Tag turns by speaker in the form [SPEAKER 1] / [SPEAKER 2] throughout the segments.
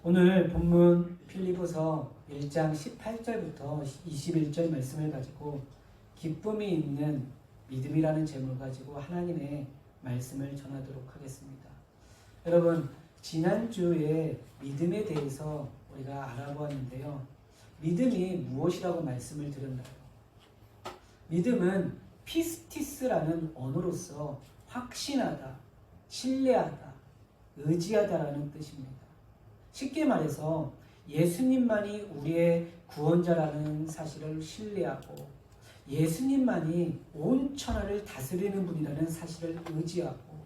[SPEAKER 1] 오늘 본문 필리포서 1장 18절부터 21절 말씀을 가지고 기쁨이 있는 믿음이라는 제목을 가지고 하나님의 말씀을 전하도록 하겠습니다. 여러분, 지난주에 믿음에 대해서 우리가 알아보았는데요. 믿음이 무엇이라고 말씀을 드렸나요? 믿음은 피스티스라는 언어로서 확신하다, 신뢰하다, 의지하다라는 뜻입니다. 쉽게 말해서 예수님만이 우리의 구원자라는 사실을 신뢰하고 예수님만이 온 천하를 다스리는 분이라는 사실을 의지하고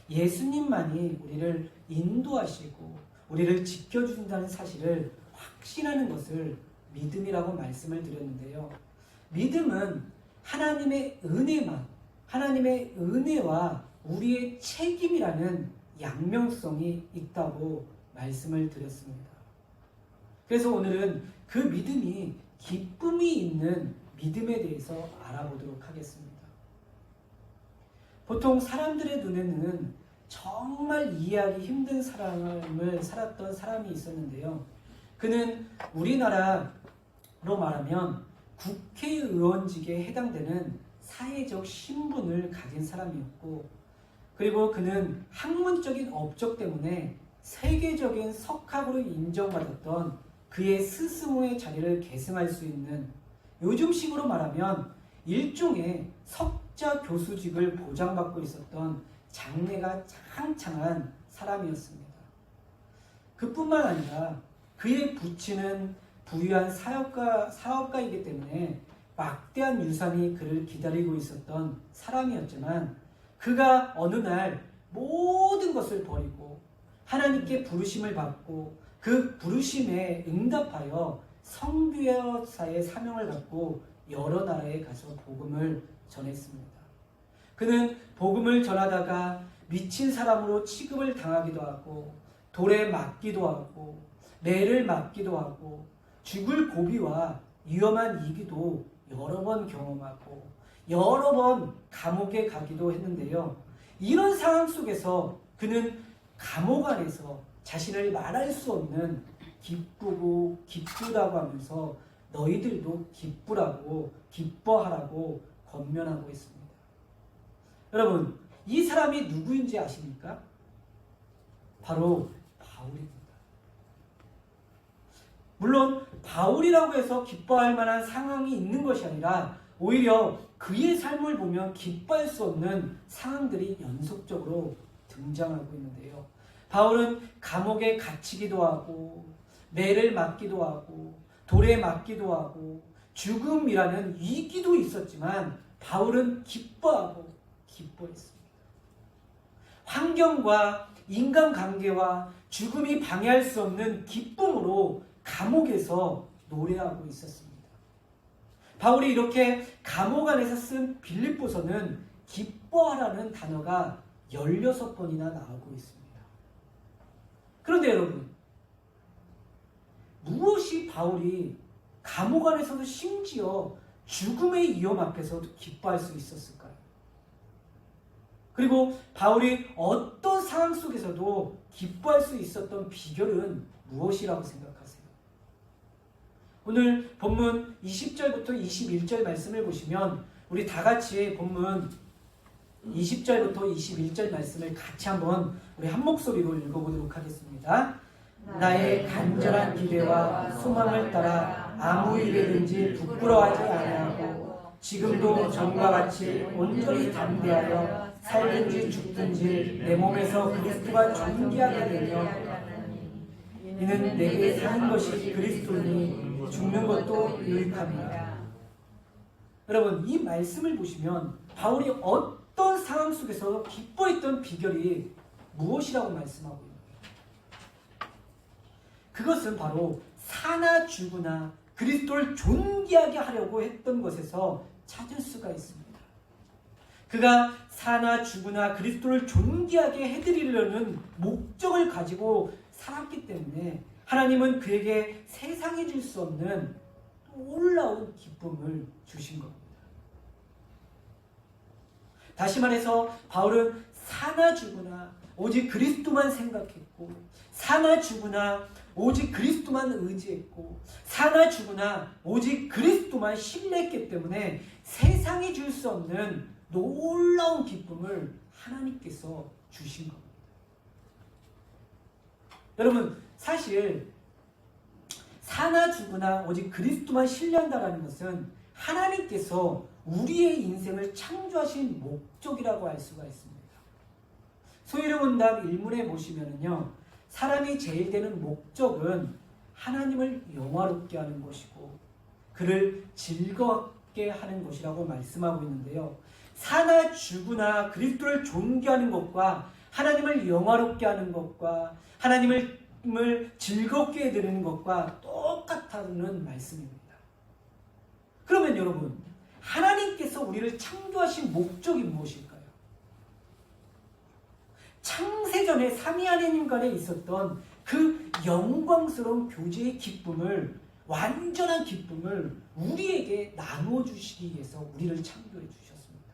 [SPEAKER 1] 예수님만이 우리를 인도하시고 우리를 지켜주신다는 사실을 확신하는 것을 믿음이라고 말씀을 드렸는데요. 믿음은 하나님의 은혜와 우리의 책임이라는 양면성이 있다고 말씀을 드렸습니다. 그래서 오늘은 그 믿음이 기쁨이 있는 믿음에 대해서 알아보도록 하겠습니다. 보통 사람들의 눈에는 정말 이해하기 힘든 삶을 살았던 사람이 있었는데요. 그는 우리나라로 말하면 국회의원직에 해당되는 사회적 신분을 가진 사람이었고, 그리고 그는 학문적인 업적 때문에 세계적인 석학으로 인정받았던 그의 스승의 자리를 계승할 수 있는, 요즘식으로 말하면 일종의 석자 교수직을 보장받고 있었던 장래가 창창한 사람이었습니다. 그뿐만 아니라 그의 부친은 부유한 사업가이기 때문에 막대한 유산이 그를 기다리고 있었던 사람이었지만, 그가 어느 날 모든 것을 버리고 하나님께 부르심을 받고 그 부르심에 응답하여 선교사의 사명을 갖고 여러 나라에 가서 복음을 전했습니다. 그는 복음을 전하다가 미친 사람으로 취급을 당하기도 하고 돌에 맞기도 하고 매를 맞기도 하고 죽을 고비와 위험한 이기도 여러 번 경험하고 여러 번 감옥에 가기도 했는데요. 이런 상황 속에서 그는 감옥 안에서 자신을 말할 수 없는 기쁘고 기쁘다고 하면서 너희들도 기쁘라고 기뻐하라고 권면하고 있습니다. 여러분, 이 사람이 누구인지 아십니까? 바로 바울입니다. 물론 바울이라고 해서 기뻐할 만한 상황이 있는 것이 아니라 오히려 그의 삶을 보면 기뻐할 수 없는 상황들이 연속적으로 등장하고 있는데요. 바울은 감옥에 갇히기도 하고 매를 맞기도 하고 돌에 맞기도 하고 죽음이라는 위기도 있었지만 바울은 기뻐하고 기뻐했습니다. 환경과 인간관계와 죽음이 방해할 수 없는 기쁨으로 감옥에서 노래하고 있었습니다. 바울이 이렇게 감옥 안에서 쓴 빌립보서는 기뻐하라는 단어가 16번이나 나오고 있습니다. 그런데 여러분, 무엇이 바울이 감옥 안에서도 심지어 죽음의 위험 앞에서도 기뻐할 수 있었을까요? 그리고 바울이 어떤 상황 속에서도 기뻐할 수 있었던 비결은 무엇이라고 생각하세요? 오늘 본문 20절부터 21절 말씀을 보시면 우리 다 같이 본문 20절부터 21절 말씀을 같이 한번 우리 한 목소리로 읽어보도록 하겠습니다. 나의 간절한 기대와 소망을 따라 아무 일에든지 부끄러워하지 아니하고 지금도 전과 같이 온전히 담대하여 살든지 죽든지 내 몸에서 그리스도가 존귀하게 되며 이는 내게 사는 것이 그리스도니 죽는 것도 유익합니다. 여러분, 이 말씀을 보시면 바울이 어떤 상황 속에서 기뻐했던 비결이 무엇이라고 말씀하고 있는 거예요? 그것은 바로 사나 죽으나 그리스도를 존귀하게 하려고 했던 것에서 찾을 수가 있습니다. 그가 사나 죽으나 그리스도를 존귀하게 해드리려는 목적을 가지고 살았기 때문에 하나님은 그에게 세상에 줄 수 없는 놀라운 기쁨을 주신 겁니다. 다시 말해서 바울은 사나 죽으나 오직 그리스도만 생각했고 사나 죽으나 오직 그리스도만 의지했고 사나 죽으나 오직 그리스도만 신뢰했기 때문에 세상이 줄 수 없는 놀라운 기쁨을 하나님께서 주신 겁니다. 여러분, 사실 사나 죽으나 오직 그리스도만 신뢰한다는 것은 하나님께서 우리의 인생을 창조하신 목적이라고 할 수가 있습니다. 소위로문답 1문에 보시면은요, 사람이 제일 되는 목적은 하나님을 영화롭게 하는 것이고 그를 즐겁게 하는 것이라고 말씀하고 있는데요. 사나 죽으나 그리스도를 존귀하는 것과 하나님을 영화롭게 하는 것과 하나님을 즐겁게 해드리는 것과 똑같다는 말씀입니다. 그러면 여러분, 하나님께서 우리를 창조하신 목적이 무엇일까요? 창세전에 삼위 하나님 간에 있었던 그 영광스러운 교제의 기쁨을, 완전한 기쁨을 우리에게 나누어 주시기 위해서 우리를 창조해 주셨습니다.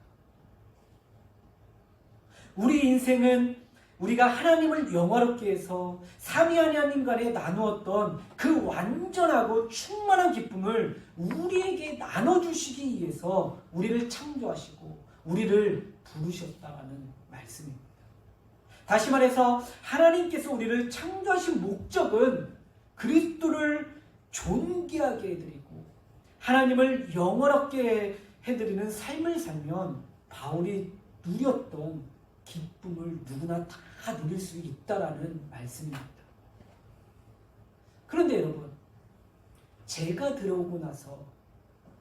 [SPEAKER 1] 우리 인생은 우리가 하나님을 영화롭게 해서 삼위 하나님 간에 나누었던 그 완전하고 충만한 기쁨을 우리에게 나눠주시기 위해서 우리를 창조하시고 우리를 부르셨다는 말씀입니다. 다시 말해서 하나님께서 우리를 창조하신 목적은 그리스도를 존귀하게 해드리고 하나님을 영화롭게 해드리는 삶을 살면 바울이 누렸던 기쁨을 누구나 다 누릴 수 있다라는 말씀입니다. 그런데 여러분, 죄가 들어오고 나서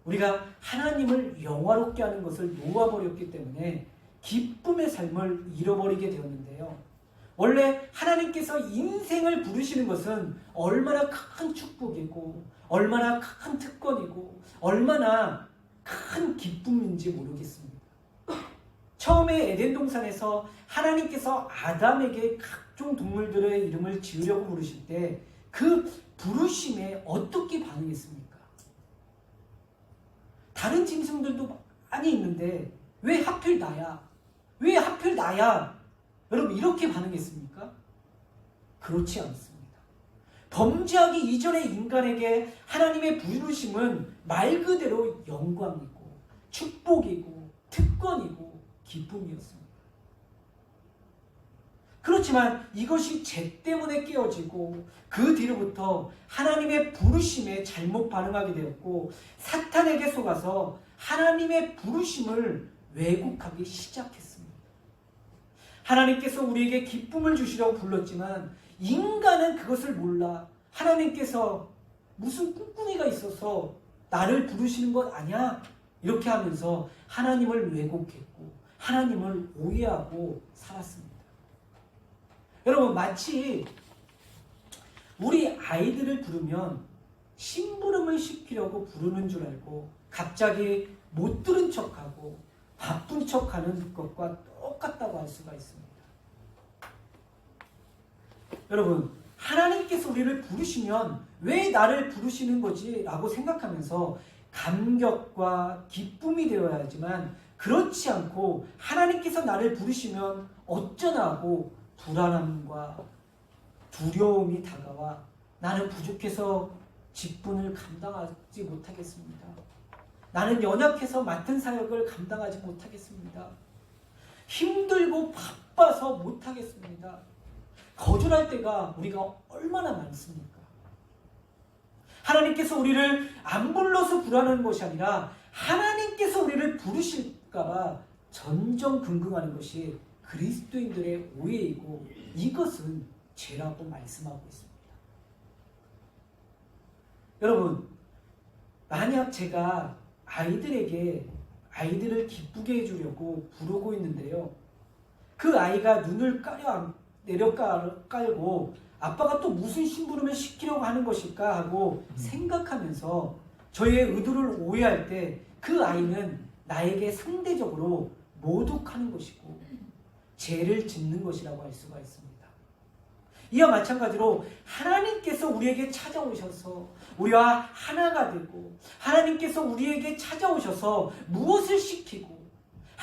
[SPEAKER 1] 우리가 하나님을 영화롭게 하는 것을 놓아버렸기 때문에 기쁨의 삶을 잃어버리게 되었는데요. 원래 하나님께서 인생을 부르시는 것은 얼마나 큰 축복이고 얼마나 큰 특권이고 얼마나 큰 기쁨인지 모르겠습니다. 처음에 에덴 동산에서 하나님께서 아담에게 각종 동물들의 이름을 지으려고 부르실 때 그 부르심에 어떻게 반응했습니까? 다른 짐승들도 많이 있는데 왜 하필 나야? 왜 하필 나야? 여러분, 이렇게 반응했습니까? 그렇지 않습니다. 범죄하기 이전의 인간에게 하나님의 부르심은 말 그대로 영광이고 축복이고 특권이고 기쁨이었습니다. 그렇지만 이것이 죄 때문에 깨어지고 그 뒤로부터 하나님의 부르심에 잘못 반응하게 되었고 사탄에게 속아서 하나님의 부르심을 왜곡하기 시작했습니다. 하나님께서 우리에게 기쁨을 주시려고 불렀지만 인간은 그것을 몰라 하나님께서 무슨 꿍꿍이가 있어서 나를 부르시는 것 아니야? 이렇게 하면서 하나님을 왜곡했고 하나님을 오해하고 살았습니다. 여러분, 마치 우리 아이들을 부르면 심부름을 시키려고 부르는 줄 알고 갑자기 못 들은 척하고 바쁜 척하는 것과 똑같다고 할 수가 있습니다. 여러분, 하나님께서 우리를 부르시면 왜 나를 부르시는 거지? 라고 생각하면서 감격과 기쁨이 되어야 하지만 그렇지 않고 하나님께서 나를 부르시면 어쩌나 하고 불안함과 두려움이 다가와 나는 부족해서 직분을 감당하지 못하겠습니다. 나는 연약해서 맡은 사역을 감당하지 못하겠습니다. 힘들고 바빠서 못하겠습니다. 거절할 때가 우리가 얼마나 많습니까? 하나님께서 우리를 안 불러서 불안한 것이 아니라 하나님께서 우리를 부르실까봐 전전긍긍하는 것이 그리스도인들의 오해이고 이것은 죄라고 말씀하고 있습니다. 여러분, 만약 제가 아이들을 기쁘게 해주려고 부르고 있는데요. 그 아이가 눈을 깔고 아빠가 또 무슨 심부름을 시키려고 하는 것일까 하고 생각하면서 저의 의도를 오해할 때 그 아이는 나에게 상대적으로 모독하는 것이고 죄를 짓는 것이라고 할 수가 있습니다. 이와 마찬가지로 하나님께서 우리에게 찾아오셔서 우리와 하나가 되고 하나님께서 우리에게 찾아오셔서 무엇을 시키고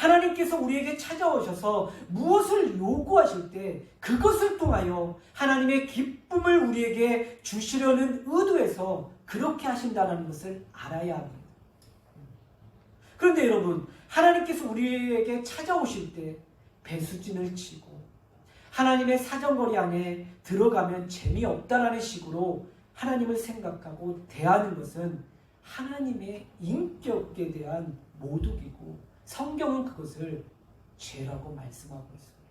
[SPEAKER 1] 하나님께서 우리에게 찾아오셔서 무엇을 요구하실 때 그것을 통하여 하나님의 기쁨을 우리에게 주시려는 의도에서 그렇게 하신다는 것을 알아야 합니다. 그런데 여러분, 하나님께서 우리에게 찾아오실 때 배수진을 치고 하나님의 사정거리 안에 들어가면 재미없다라는 식으로 하나님을 생각하고 대하는 것은 하나님의 인격에 대한 모독이고 성경은 그것을 죄라고 말씀하고 있습니다.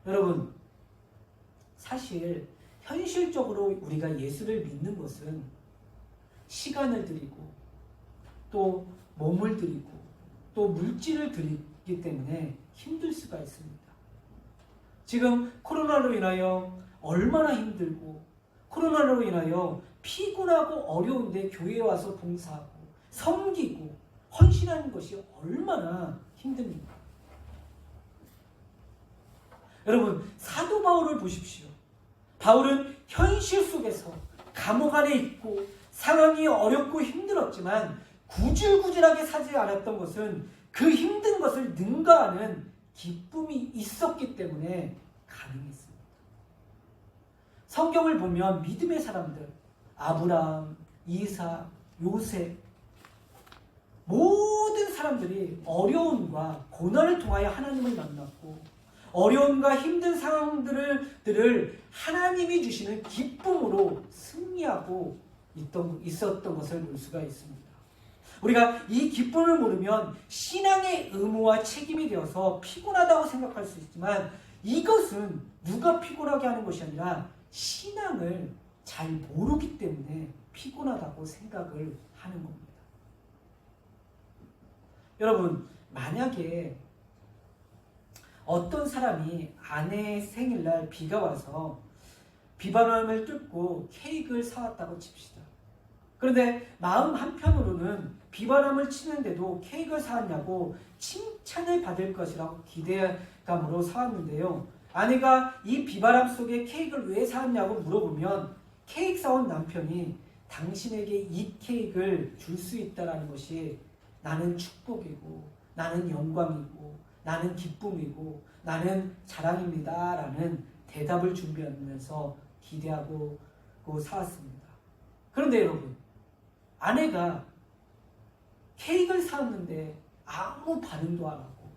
[SPEAKER 1] 여러분, 사실 현실적으로 우리가 예수를 믿는 것은 시간을 들이고 또 몸을 들이고 또 물질을 들이기 때문에 힘들 수가 있습니다. 지금 코로나로 인하여 얼마나 힘들고 코로나로 인하여 피곤하고 어려운데 교회에 와서 봉사하고 섬기고 헌신하는 것이 얼마나 힘듭니까? 여러분, 사도 바울을 보십시오. 바울은 현실 속에서 감옥 안에 있고 상황이 어렵고 힘들었지만 구질구질하게 사지 않았던 것은 그 힘든 것을 능가하는 기쁨이 있었기 때문에 가능했습니다. 성경을 보면 믿음의 사람들, 아브라함, 이삭, 요셉, 모든 사람들이 어려움과 고난을 통하여 하나님을 만났고 어려움과 힘든 상황들을 하나님이 주시는 기쁨으로 승리하고 있었던 것을 볼 수가 있습니다. 우리가 이 기쁨을 모르면 신앙의 의무와 책임이 되어서 피곤하다고 생각할 수 있지만 이것은 누가 피곤하게 하는 것이 아니라 신앙을 잘 모르기 때문에 피곤하다고 생각을 하는 겁니다. 여러분, 만약에 어떤 사람이 아내의 생일날 비가 와서 비바람을 뚫고 케이크를 사왔다고 칩시다. 그런데 마음 한편으로는 비바람을 치는데도 케이크를 사왔냐고 칭찬을 받을 것이라고 기대감으로 사왔는데요. 아내가 이 비바람 속에 케이크를 왜 사왔냐고 물어보면 케이크 사온 남편이 당신에게 이 케이크를 줄 수 있다는 것이 나는 축복이고 나는 영광이고 나는 기쁨이고 나는 자랑입니다 라는 대답을 준비하면서 기대하고 사왔습니다. 그런데 여러분, 아내가 케이크를 사왔는데 아무 반응도 안 하고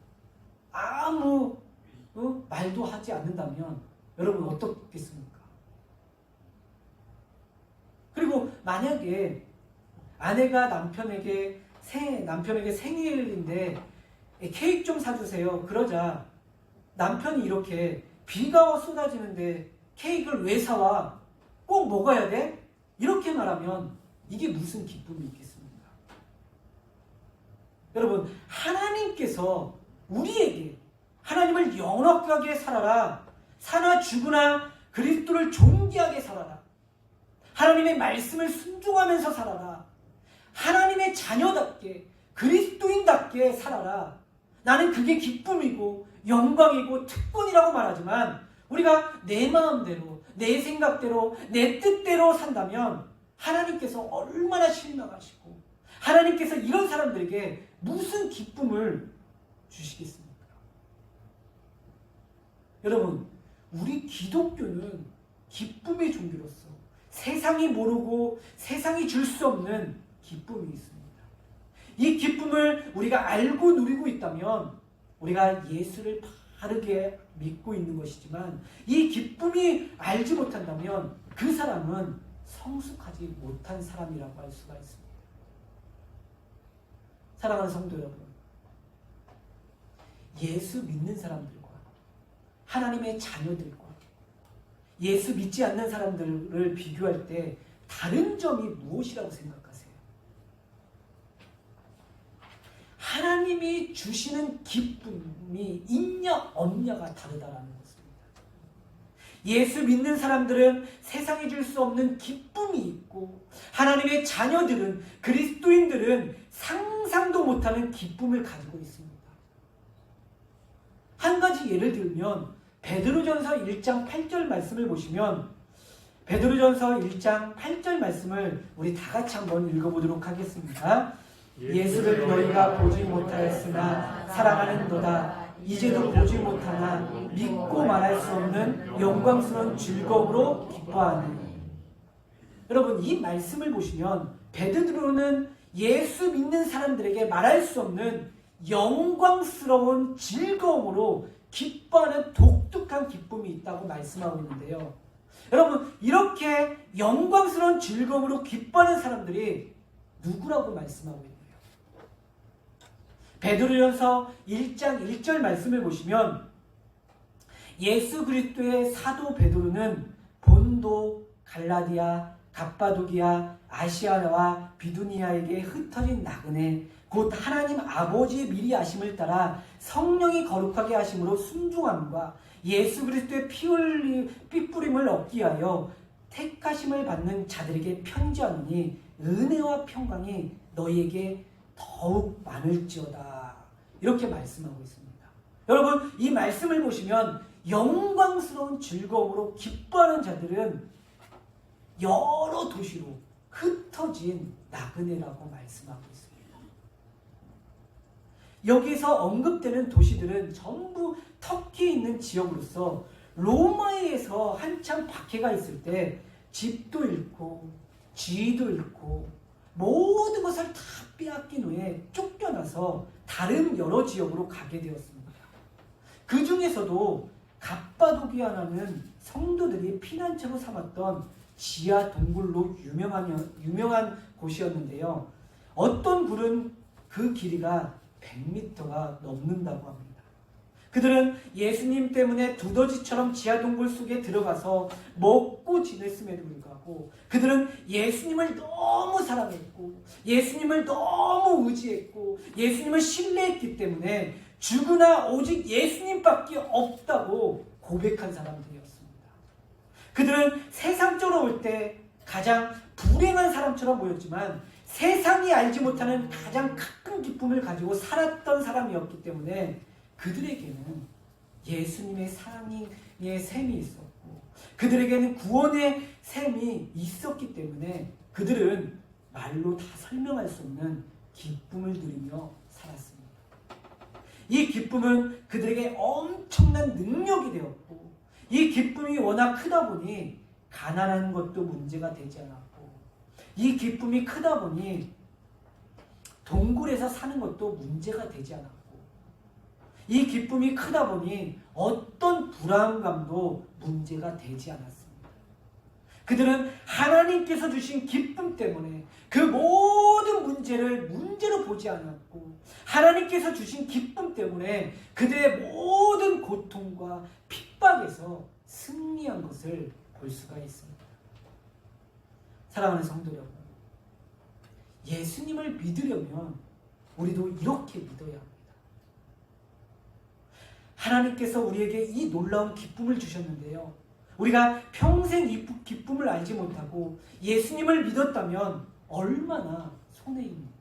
[SPEAKER 1] 아무 말도 하지 않는다면 여러분 어떻겠습니까? 그리고 만약에 아내가 남편에게 생일인데 케이크 좀 사주세요. 그러자 남편이 이렇게 비가 쏟아지는데 케이크를 왜 사와? 꼭 먹어야 돼? 이렇게 말하면 이게 무슨 기쁨이 있겠습니까? 여러분, 하나님께서 우리에게 하나님을 영원하게 살아라, 사나 죽으나 그리스도를 존귀하게 살아라, 하나님의 말씀을 순종하면서 살아라, 하나님의 자녀답게 그리스도인답게 살아라, 나는 그게 기쁨이고 영광이고 특권이라고 말하지만 우리가 내 마음대로 내 생각대로 내 뜻대로 산다면 하나님께서 얼마나 실망하시고 하나님께서 이런 사람들에게 무슨 기쁨을 주시겠습니까? 여러분, 우리 기독교는 기쁨의 종교로서 세상이 모르고 세상이 줄 수 없는 기쁨이 있습니다. 이 기쁨을 우리가 알고 누리고 있다면 우리가 예수를 바르게 믿고 있는 것이지만 이 기쁨이 알지 못한다면 그 사람은 성숙하지 못한 사람이라고 할 수가 있습니다. 사랑하는 성도 여러분, 예수 믿는 사람들과 하나님의 자녀들과 예수 믿지 않는 사람들을 비교할 때 다른 점이 무엇이라고 생각하세요? 하나님이 주시는 기쁨이 있냐 없냐가 다르다라는 것입니다. 예수 믿는 사람들은 세상이 줄 수 없는 기쁨이 있고 하나님의 자녀들은 그리스도인들은 상상도 못하는 기쁨을 가지고 있습니다. 한 가지 예를 들면 베드로전서 1장 8절 말씀을 보시면 베드로전서 1장 8절 말씀을 우리 다 같이 한번 읽어보도록 하겠습니다. 예수를 너희가 보지 못하였으나 사랑하는도다. 이제도 보지 못하나 믿고 말할 수 없는 영광스러운 즐거움으로 기뻐하는. 여러분, 이 말씀을 보시면 베드로는 예수 믿는 사람들에게 말할 수 없는 영광스러운 즐거움으로 기뻐하는 독특한 기쁨이 있다고 말씀하고 있는데요. 여러분, 이렇게 영광스러운 즐거움으로 기뻐하는 사람들이 누구라고 말씀하고 있나요? 베드로전서 1장 1절 말씀을 보시면 예수 그리스도의 사도 베드로는 본도, 갈라디아, 갑바도기아, 아시아와 비두니아에게 흩어진 나그네 곧 하나님 아버지의 미리 아심을 따라 성령이 거룩하게 하심으로 순종함과 예수 그리스도의 피 뿌림을 얻기 위하여 택하심을 받는 자들에게 편지하노니 은혜와 평강이 너희에게 더욱 많을지어다. 이렇게 말씀하고 있습니다. 여러분, 이 말씀을 보시면 영광스러운 즐거움으로 기뻐하는 자들은 여러 도시로 흩어진 나그네라고 말씀하고 있습니다. 여기서 언급되는 도시들은 전부 터키에 있는 지역으로서 로마에서 한참 박해가 있을 때 집도 잃고 지위도 잃고 모든 것을 다 빼앗긴 후에 쫓겨나서 다른 여러 지역으로 가게 되었습니다. 그 중에서도 갑바도기아라는 성도들이 피난처로 삼았던 지하 동굴로 유명한 곳이었는데요. 어떤 굴은 그 길이가 100m가 넘는다고 합니다. 그들은 예수님 때문에 두더지처럼 지하 동굴 속에 들어가서 먹고 지냈음에도 불구하고 그들은 예수님을 너무 사랑했고 예수님을 너무 의지했고 예수님을 신뢰했기 때문에 죽으나 오직 예수님밖에 없다고 고백한 사람들이었습니다. 그들은 세상적으로 볼 때 가장 불행한 사람처럼 보였지만 세상이 알지 못하는 가장 큰 기쁨을 가지고 살았던 사람이었기 때문에 그들에게는 예수님의 사랑의 셈이 있었고 그들에게는 구원의 셈이 있었기 때문에 그들은 말로 다 설명할 수 없는 기쁨을 누리며 살았습니다. 이 기쁨은 그들에게 엄청난 능력이 되었고 이 기쁨이 워낙 크다 보니 가난한 것도 문제가 되지 않았고 이 기쁨이 크다 보니 동굴에서 사는 것도 문제가 되지 않았고 이 기쁨이 크다 보니 어떤 불안감도 문제가 되지 않았습니다. 그들은 하나님께서 주신 기쁨 때문에 그 모든 문제를 문제로 보지 않았고 하나님께서 주신 기쁨 때문에 그들의 모든 고통과 핍박에서 승리한 것을 볼 수가 있습니다. 사랑하는 성도 여러분, 예수님을 믿으려면 우리도 이렇게 믿어야 합니다. 하나님께서 우리에게 이 놀라운 기쁨을 주셨는데요. 우리가 평생 이 기쁨을 알지 못하고 예수님을 믿었다면 얼마나 손해입니까?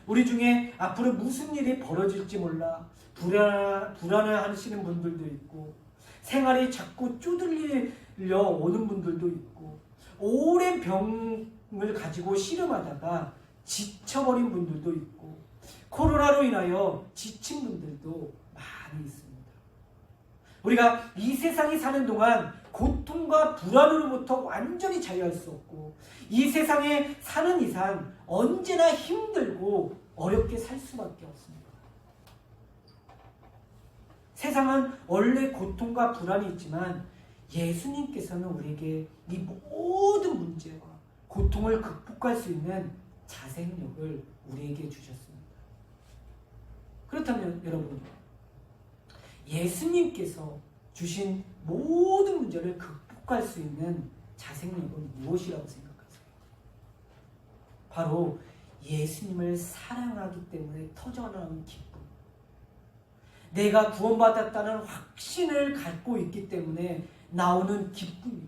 [SPEAKER 1] 우리 중에 앞으로 무슨 일이 벌어질지 몰라 불안해하시는 분들도 있고 생활이 자꾸 쪼들려 오는 분들도 있고 오랜 병을 가지고 씨름하다가 지쳐버린 분들도 있고 코로나로 인하여 지친 분들도 많이 있습니다. 우리가 이 세상에 사는 동안 고통과 불안으로부터 완전히 자유할 수 없고 이 세상에 사는 이상 언제나 힘들고 어렵게 살 수밖에 없습니다. 세상은 원래 고통과 불안이 있지만 예수님께서는 우리에게 이 모든 문제와 고통을 극복할 수 있는 자생력을 우리에게 주셨습니다. 그렇다면 여러분, 예수님께서 주신 모든 문제를 극복할 수 있는 자생력은 무엇이라고 생각하세요? 바로 예수님을 사랑하기 때문에 터져나오는 기쁨. 내가 구원받았다는 확신을 갖고 있기 때문에 나오는 기쁨이고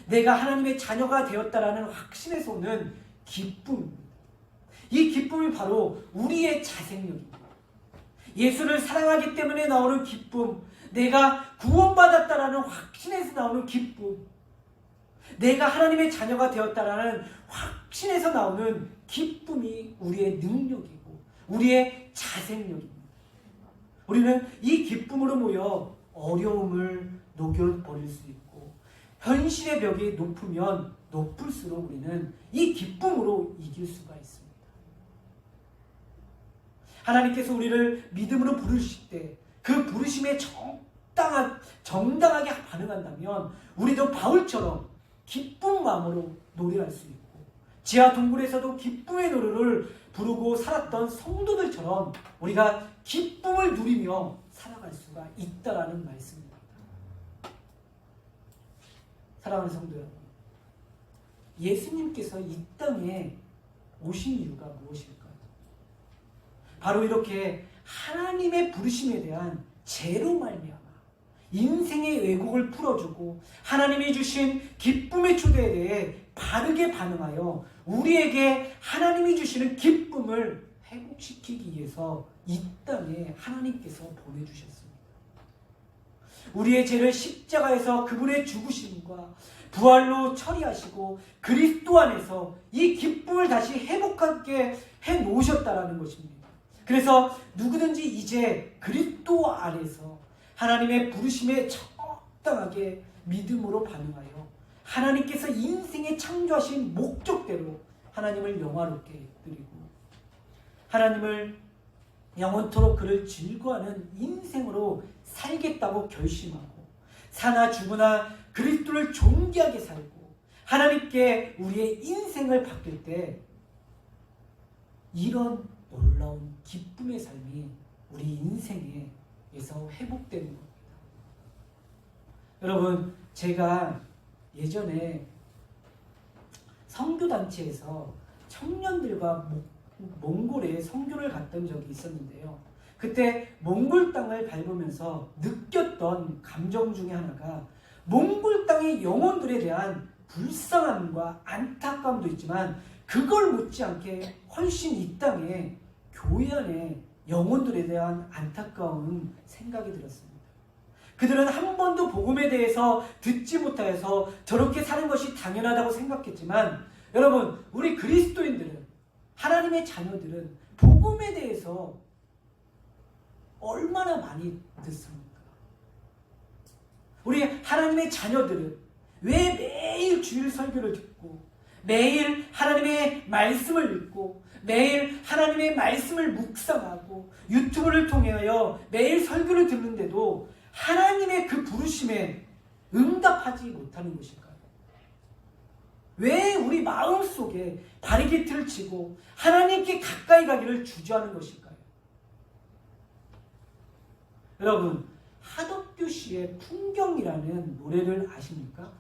[SPEAKER 1] 내가 하나님의 자녀가 되었다라는 확신에서 오는 기쁨입니다. 이 기쁨이 바로 우리의 자생력입니다. 예수를 사랑하기 때문에 나오는 기쁨, 내가 구원받았다라는 확신에서 나오는 기쁨, 내가 하나님의 자녀가 되었다라는 확신에서 나오는 기쁨이 우리의 능력이고 우리의 자생력입니다. 우리는 이 기쁨으로 모여 어려움을 녹여버릴 수 있고 현실의 벽이 높으면 높을수록 우리는 이 기쁨으로 이길 수가 있습니다. 하나님께서 우리를 믿음으로 부르실 때 그 부르심에 정당하게 반응한다면 우리도 바울처럼 기쁜 마음으로 노래할 수 있고 지하 동굴에서도 기쁨의 노래를 부르고 살았던 성도들처럼 우리가 기쁨을 누리며 살아갈 수가 있다라는 말씀입니다. 사랑하는 성도 여러분, 예수님께서 이 땅에 오신 이유가 무엇일까요? 바로 이렇게 하나님의 부르심에 대한 죄로 말미암아 인생의 왜곡을 풀어주고 하나님이 주신 기쁨의 초대에 대해 바르게 반응하여 우리에게 하나님이 주시는 기쁨을 회복시키기 위해서 이 땅에 하나님께서 보내주셨습니다. 우리의 죄를 십자가에서 그분의 죽으심과 부활로 처리하시고 그리스도 안에서 이 기쁨을 다시 회복하게 해놓으셨다라는 것입니다. 그래서 누구든지 이제 그리스도 안에서 하나님의 부르심에 적당하게 믿음으로 반응하여 하나님께서 인생에 창조하신 목적대로 하나님을 영화롭게 드리고 하나님을 영원토록 그를 즐거워하는 인생으로 살겠다고 결심하고 사나 죽으나 그리스도를 존귀하게 살고 하나님께 우리의 인생을 바뀔 때 이런 놀라운 기쁨의 삶이 우리 인생에서 회복되는 겁니다. 여러분, 제가 예전에 선교단체에서 청년들과 몽골에 선교를 갔던 적이 있었는데요. 그때 몽골 땅을 밟으면서 느꼈던 감정 중에 하나가 몽골 땅의 영혼들에 대한 불쌍함과 안타까움도 있지만 그걸 못지않게 훨씬 이 땅에 교회 안에 영혼들에 대한 안타까운 생각이 들었습니다. 그들은 한 번도 복음에 대해서 듣지 못하여서 저렇게 사는 것이 당연하다고 생각했지만 여러분, 우리 그리스도인들은 하나님의 자녀들은 복음에 대해서 얼마나 많이 듣습니까? 우리 하나님의 자녀들은 왜 매일 주일 설교를 듣고 매일 하나님의 말씀을 읽고 매일 하나님의 말씀을 묵상하고 유튜브를 통하여 매일 설교를 듣는데도 하나님의 그 부르심에 응답하지 못하는 것일까요? 왜 우리 마음속에 바리게이트를 치고 하나님께 가까이 가기를 주저하는 것일까요? 여러분, 하덕규 씨의 풍경이라는 노래를 아십니까?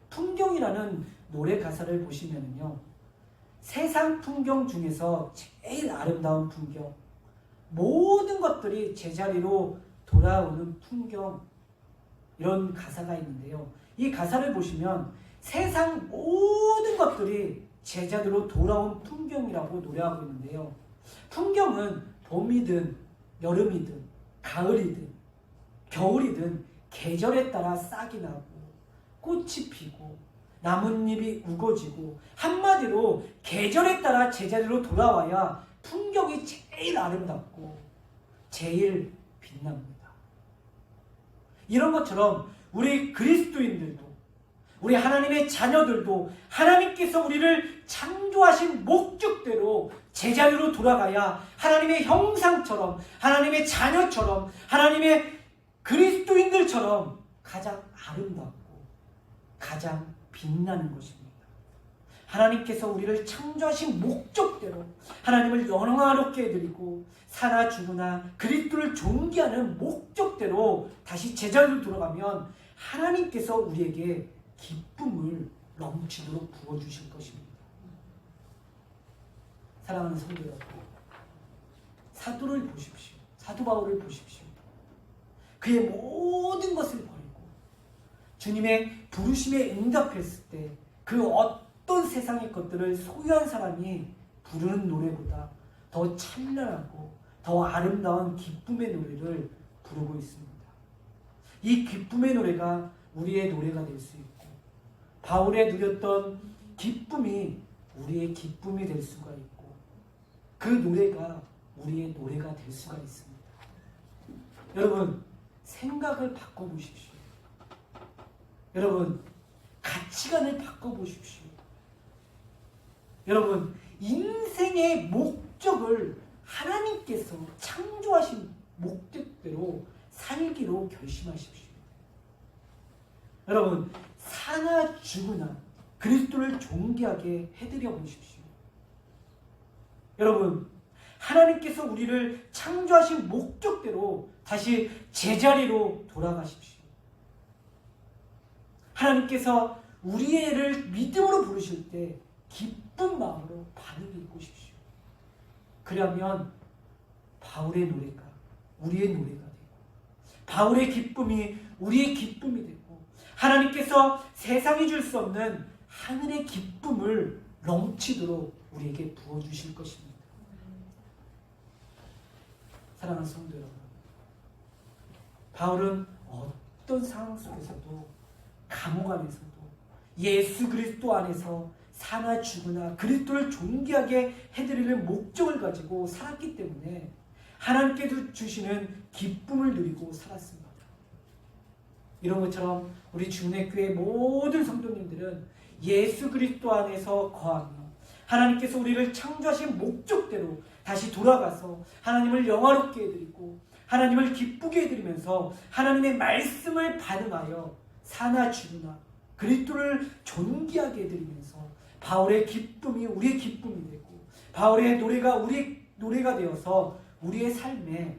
[SPEAKER 1] 풍경이라는 노래 가사를 보시면요, 세상 풍경 중에서 제일 아름다운 풍경, 모든 것들이 제자리로 돌아오는 풍경, 이런 가사가 있는데요. 이 가사를 보시면 세상 모든 것들이 제자리로 돌아온 풍경이라고 노래하고 있는데요. 풍경은 봄이든 여름이든 가을이든 겨울이든 계절에 따라 싹이 나고 꽃이 피고 나뭇잎이 우거지고 한마디로 계절에 따라 제자리로 돌아와야 풍경이 제일 아름답고 제일 빛납니다. 이런 것처럼 우리 그리스도인들도 우리 하나님의 자녀들도 하나님께서 우리를 창조하신 목적대로 제자리로 돌아가야 하나님의 형상처럼 하나님의 자녀처럼 하나님의 그리스도인들처럼 가장 아름답고 가장 빛나는 것입니다. 하나님께서 우리를 창조하신 목적대로 하나님을 영광롭게 해드리고 사나 죽으나 그리스도를 존귀하는 목적대로 다시 제자리로 돌아가면 하나님께서 우리에게 기쁨을 넘치도록 부어주실 것입니다. 사랑하는 성도 여러분, 사도를 보십시오. 사도 바울을 보십시오. 그의 모든 것을 버리고 주님의 부르심에 응답했을 때 그 어떤 세상의 것들을 소유한 사람이 부르는 노래보다 더 찬란하고 더 아름다운 기쁨의 노래를 부르고 있습니다. 이 기쁨의 노래가 우리의 노래가 될 수 있고 바울의 누렸던 기쁨이 우리의 기쁨이 될 수가 있고 그 노래가 우리의 노래가 될 수가 있습니다. 여러분, 생각을 바꿔보십시오. 여러분, 가치관을 바꿔보십시오. 여러분, 인생의 목적을 하나님께서 창조하신 목적대로 살기로 결심하십시오. 여러분, 사나 죽으나 그리스도를 존귀하게 해드려 보십시오. 여러분, 하나님께서 우리를 창조하신 목적대로 다시 제자리로 돌아가십시오. 하나님께서 우리를 믿음으로 부르실 때 기쁜 마음으로 반응을 보십시오. 그러면 바울의 노래가 우리의 노래가 되고 바울의 기쁨이 우리의 기쁨이 되고 하나님께서 세상이 줄 수 없는 하늘의 기쁨을 넘치도록 우리에게 부어주실 것입니다. 사랑하는 성도 여러분, 바울은 어떤 상황 속에서도 감옥 안에서도 예수 그리스도 안에서 사나 죽으나 그리스도를 존귀하게 해드리는 목적을 가지고 살았기 때문에 하나님께서 주시는 기쁨을 누리고 살았습니다. 이런 것처럼 우리 주내교회 모든 성도님들은 예수 그리스도 안에서 거하며 하나님께서 우리를 창조하신 목적대로 다시 돌아가서 하나님을 영화롭게 해드리고 하나님을 기쁘게 해드리면서 하나님의 말씀을 반응하여 사나 죽으나 그리스도를 존귀하게 해드리면서 바울의 기쁨이 우리의 기쁨이 되고 바울의 노래가 우리의 노래가 되어서 우리의 삶에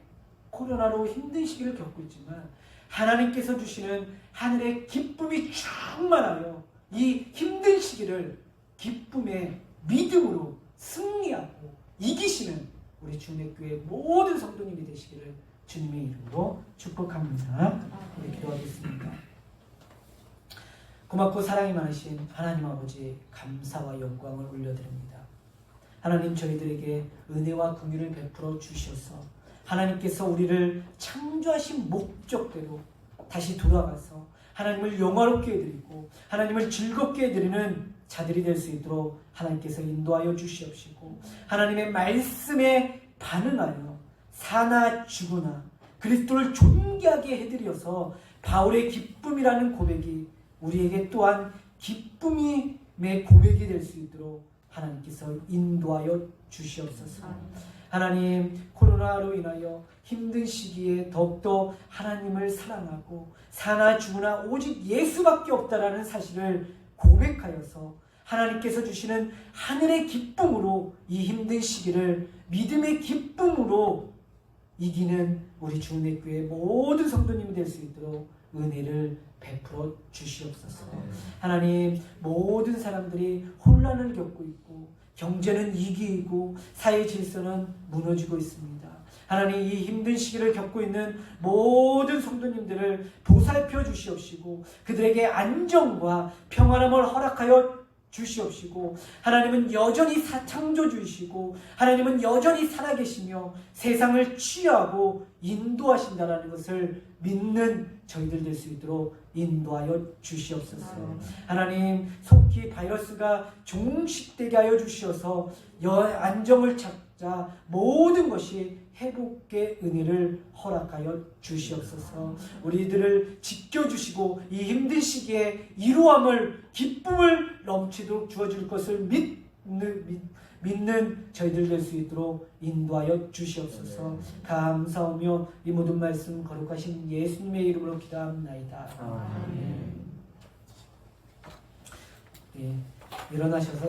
[SPEAKER 1] 코로나로 힘든 시기를 겪고 있지만 하나님께서 주시는 하늘의 기쁨이 충만하여 이 힘든 시기를 기쁨의 믿음으로 승리하고 이기시는 우리 주내교회 모든 성도님이 되시기를 주님의 이름으로 축복합니다. 우리 기도하겠습니다. 고맙고 사랑이 많으신 하나님 아버지 감사와 영광을 올려드립니다. 하나님 저희들에게 은혜와 긍휼을 베풀어 주셔서 하나님께서 우리를 창조하신 목적대로 다시 돌아가서 하나님을 영화롭게 해드리고 하나님을 즐겁게 해드리는 자들이 될 수 있도록 하나님께서 인도하여 주시옵시고 하나님의 말씀에 반응하여 사나 죽으나 그리스도를 존귀하게 해드려서 바울의 기쁨이라는 고백이 우리에게 또한 기쁨의 고백이 될 수 있도록 하나님께서 인도하여 주시옵소서. 하나님, 코로나로 인하여 힘든 시기에 더욱더 하나님을 사랑하고 사나 죽으나 오직 예수밖에 없다라는 사실을 고백하여서 하나님께서 주시는 하늘의 기쁨으로 이 힘든 시기를 믿음의 기쁨으로 이기는 우리 주내교회 모든 성도님이 될 수 있도록 은혜를 베풀어 주시옵소서. 하나님, 모든 사람들이 혼란을 겪고 있고 경제는 위기이고 사회 질서는 무너지고 있습니다. 하나님, 이 힘든 시기를 겪고 있는 모든 성도님들을 보살펴 주시옵시고 그들에게 안정과 평안함을 허락하여 주시옵시고 하나님은 여전히 창조주이시고 하나님은 여전히 살아계시며 세상을 치유하고 인도하신다라는 것을 믿는 저희들 될 수 있도록 인도하여 주시옵소서. 하나님, 속히 바이러스가 종식되게 하여 주시어서 안정을 찾자 모든 것이 회복의 은혜를 허락하여 주시옵소서. 우리들을 지켜주시고 이 힘든 시기에 이루함을 기쁨을 넘치도록 주어줄 것을 믿는 저희들 될 수 있도록 인도하여 주시옵소서. 감사하며 이 모든 말씀 거룩하신 예수님의 이름으로 기도합나이다. 아멘. 예, 일어나셔서